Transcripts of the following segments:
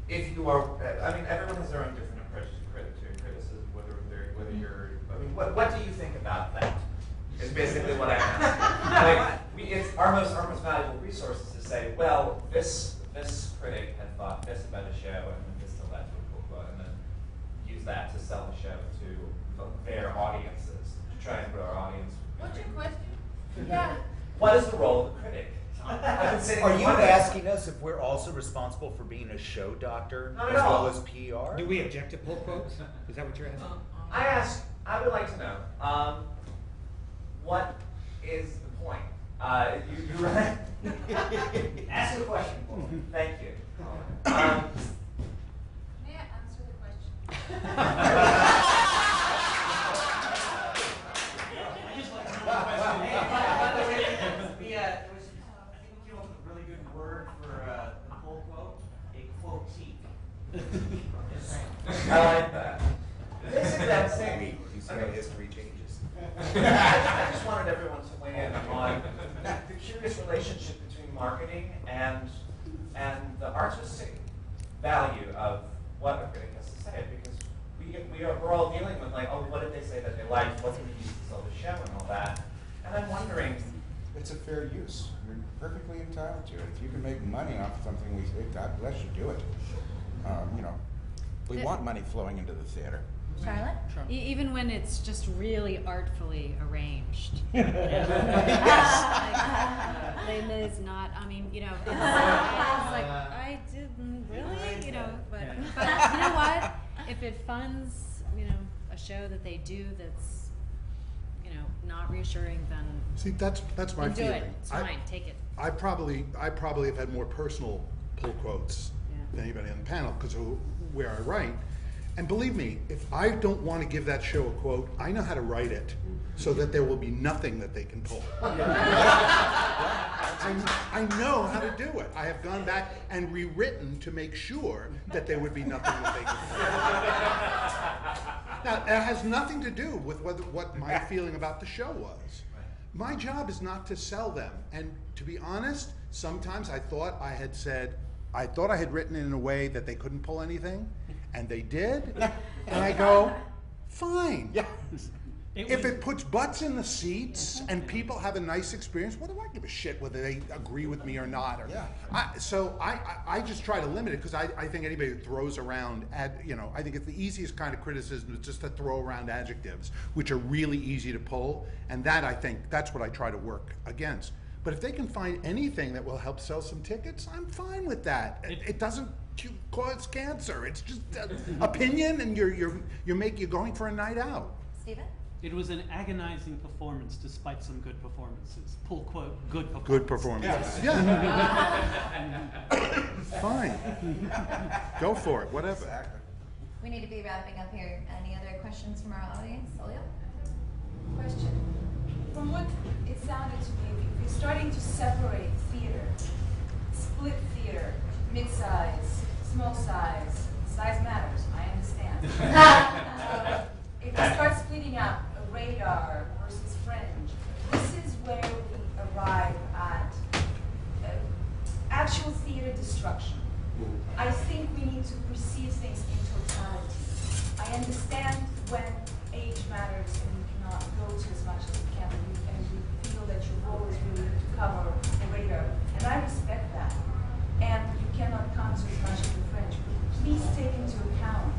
if you are, I mean, everyone has their own different approach to criticism, whether you're, I mean, what do you think about that? Is basically what I'm asking. Like, it's our most valuable resource is to say, well, this critic had thought this about a show, and then this led to a quote, and then use that to sell the show to their audiences, to try and grow our audience. What's your question? Yeah. What is the role of the critic? Are you asking us if we're also responsible for being a show doctor Not as at all. well as PR? Do we object to pull quotes? Is that what you're asking? I would like to know, what is the point? You right? Ask a question, Paul. Thank you. May I answer the question? By the way, I think we came up with a really good word for the pull quote, a quotee. I like that. This exact same. You see how history changes. I just wanted everyone to weigh in on the curious relationship between marketing and the artistic value of what a critic has to say, because we're all dealing with like, oh, what did they say that they liked? What did we use to sell the show and all that? And I'm wondering. It's a fair use. You're perfectly entitled to it. If you can make money off something, we say, God bless you, do it. We want money flowing into the theater. Charlotte? Even when it's just really artfully arranged. Like, Les Mis not, I mean, you know, it's like, I didn't really, you know, but you know what? If it funds, you know, a show that they do that's, you know, not reassuring, then see, that's my do feeling. it. It's fine. Take it. I probably have had more personal pull quotes than anybody on the panel because of where I write. And believe me, if I don't want to give that show a quote, I know how to write it so that there will be nothing that they can pull. I know how to do it. I have gone back and rewritten to make sure that there would be nothing that they could pull. Now, it has nothing to do with what my feeling about the show was. My job is not to sell them. And to be honest, sometimes I thought I had written it in a way that they couldn't pull anything. And they did, and I go, fine. Yeah. If it puts butts in the seats and people have a nice experience, what do I give a shit whether they agree with me or not? I just try to limit it because I think anybody who throws around, I think it's the easiest kind of criticism is just to throw around adjectives, which are really easy to pull, and that I think that's what I try to work against. But if they can find anything that will help sell some tickets, I'm fine with that. It doesn't cause cancer. It's just opinion, and you're going for a night out. Stephen? It was an agonizing performance, despite some good performances. Pull quote, good performance. Good performance. Yes. Yeah. Fine. Go for it. Whatever. Exactly. We need to be wrapping up here. Any other questions from our audience? Olio? Question. From what it sounded to me, if you're starting to separate theater, split theater, mid-size, small size matters, I understand. If you start splitting up a radar versus Fringe, this is where we arrive at actual theater destruction. I think we need to perceive things in totality. I understand when age matters and you cannot go to as much as you can, and you feel that your role is really to cover the radar, and I respect that. And you cannot come to as much as the French. But please take into account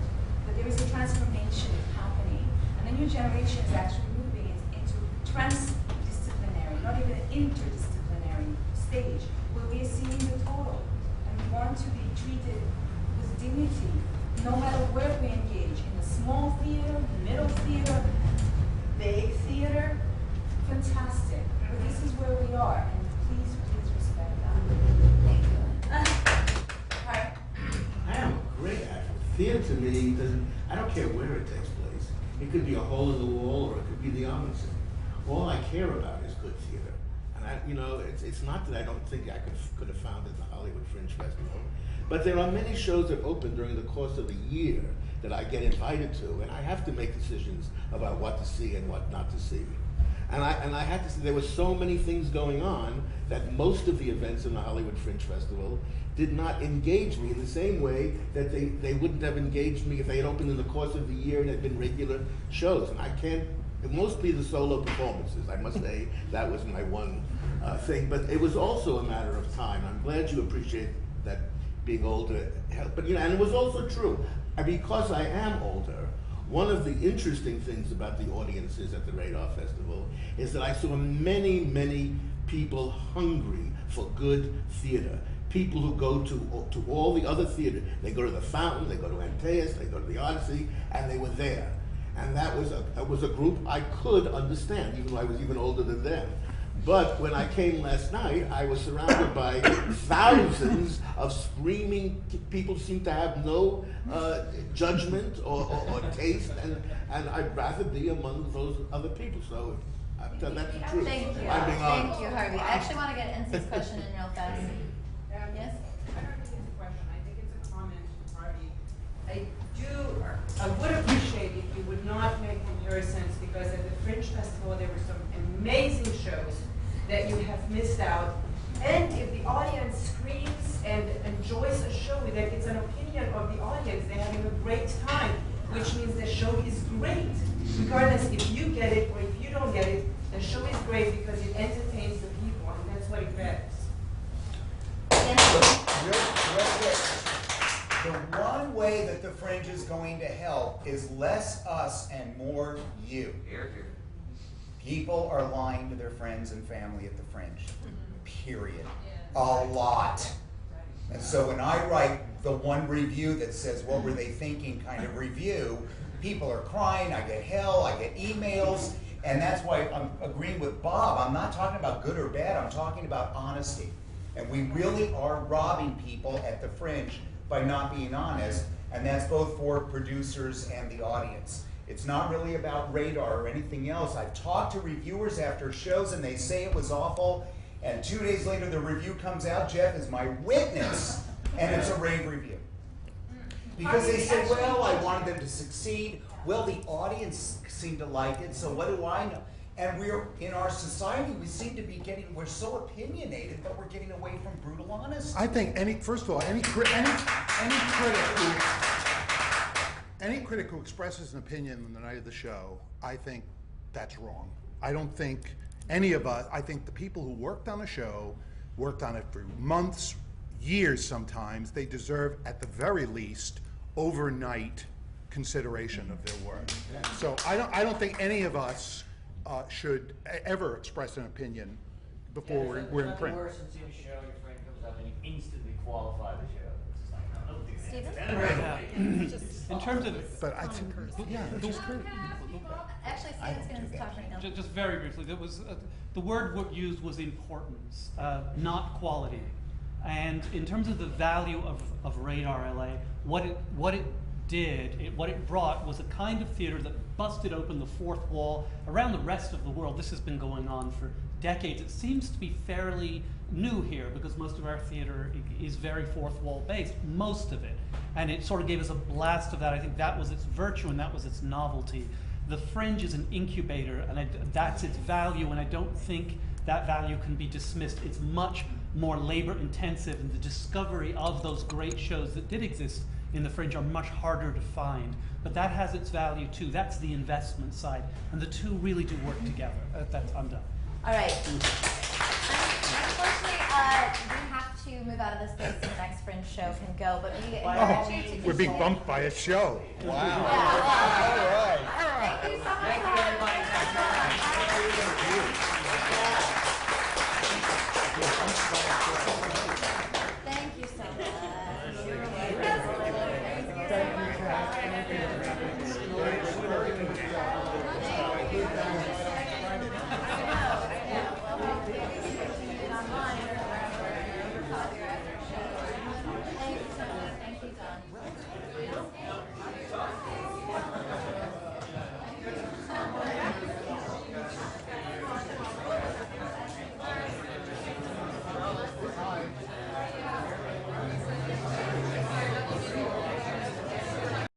that there is a transformation happening, and the new generation is actually moving into transdisciplinary, not even an interdisciplinary stage, where we are seeing the total, and we want to be treated with dignity, no matter where we engage, in the small theater, middle theater, big theater, fantastic. But this is where we are, and please respect that. Thank you. Right. I am a great actor. Theater to me doesn't, I don't care where it takes place. It could be a hole in the wall or it could be the opposite. All I care about is good theater. And it's not that I don't think I could have founded the Hollywood Fringe Festival, but there are many shows that open during the course of a year that I get invited to, and I have to make decisions about what to see and what not to see. And I had to say there were so many things going on that most of the events in the Hollywood Fringe Festival did not engage me in the same way that they wouldn't have engaged me if they had opened in the course of the year and had been regular shows. And I can't, mostly the solo performances, I must say, that was my one thing. But it was also a matter of time. I'm glad you appreciate that being older helped. But, you know, and it was also true. Because I am older, one of the interesting things about the audiences at the Radar Festival is that I saw many, many people hungry for good theater. People who go to all the other theater. They go to the Fountain, they go to Antaeus, they go to the Odyssey, and they were there. And that was a group I could understand, even though I was even older than them. But when I came last night, I was surrounded by thousands of screaming people who seemed to have no judgment or taste, and I'd rather be among those other people. So that's the truth. Thank you. I'm being honest. Thank you, Harvey. I actually want to get Ince's question in real fast. Yes? I don't think it's a question. I think it's a comment, Harvey. I would appreciate if you would not make comparisons, because at the Fringe Festival there were some amazing shows that you have missed out. And if the audience screams and enjoys a show, that it's an opinion of the audience, they're having a great time, which means the show is great. Regardless if you get it or if you don't get it, the show is great because it entertains the people, and that's what it matters. Real quick. The one way that the Fringe is going to help is less us and more you. Here, here. People are lying to their friends and family at the Fringe. Period. A lot. And so when I write the one review that says, what were they thinking kind of review, people are crying, I get hell, I get emails, and that's why I'm agreeing with Bob. I'm not talking about good or bad, I'm talking about honesty. And we really are robbing people at the Fringe by not being honest, and that's both for producers and the audience. It's not really about Radar or anything else. I've talked to reviewers after shows and they say it was awful, and 2 days later the review comes out, Jeff is my witness, and it's a rave review. Because they say, well, I wanted them to succeed. Well, the audience seemed to like it, so what do I know? And we're, in our society, we seem to be we're so opinionated, but we're getting away from brutal honesty. I think first of all, any critic who expresses an opinion on the night of the show, I think that's wrong. I don't think any of us, I think the people who worked on a show, worked on it for months, years sometimes, they deserve, at the very least, overnight consideration of their work. So I don't think any of us should ever express an opinion before we're in print. Worse than seeing a show, your friend comes up and you instantly qualify the show. It's like, no, don't do that. In terms of, but I think, yeah, just Actually, Steven's going to talk right now. just very briefly, there was the word used was importance, not quality. And in terms of the value of Radar LA, what it brought was a kind of theater that busted open the fourth wall around the rest of the world. This has been going on for decades. It seems to be fairly new here because most of our theater is very fourth wall based, most of it. And it sort of gave us a blast of that. I think that was its virtue and that was its novelty. The Fringe is an incubator, and that's its value, and I don't think that value can be dismissed. It's much more labor intensive, and the discovery of those great shows that did exist in the Fringe are much harder to find. But that has its value too. That's the investment side, and the two really do work together. I'm done. All right. Unfortunately, we have to move out of this space so the next Fringe show can go, but we encourage you to continue. We're being bumped by a show. Wow. Yeah. All right. Thank you so much. Thank you, everybody. Thank you so much. Thank you.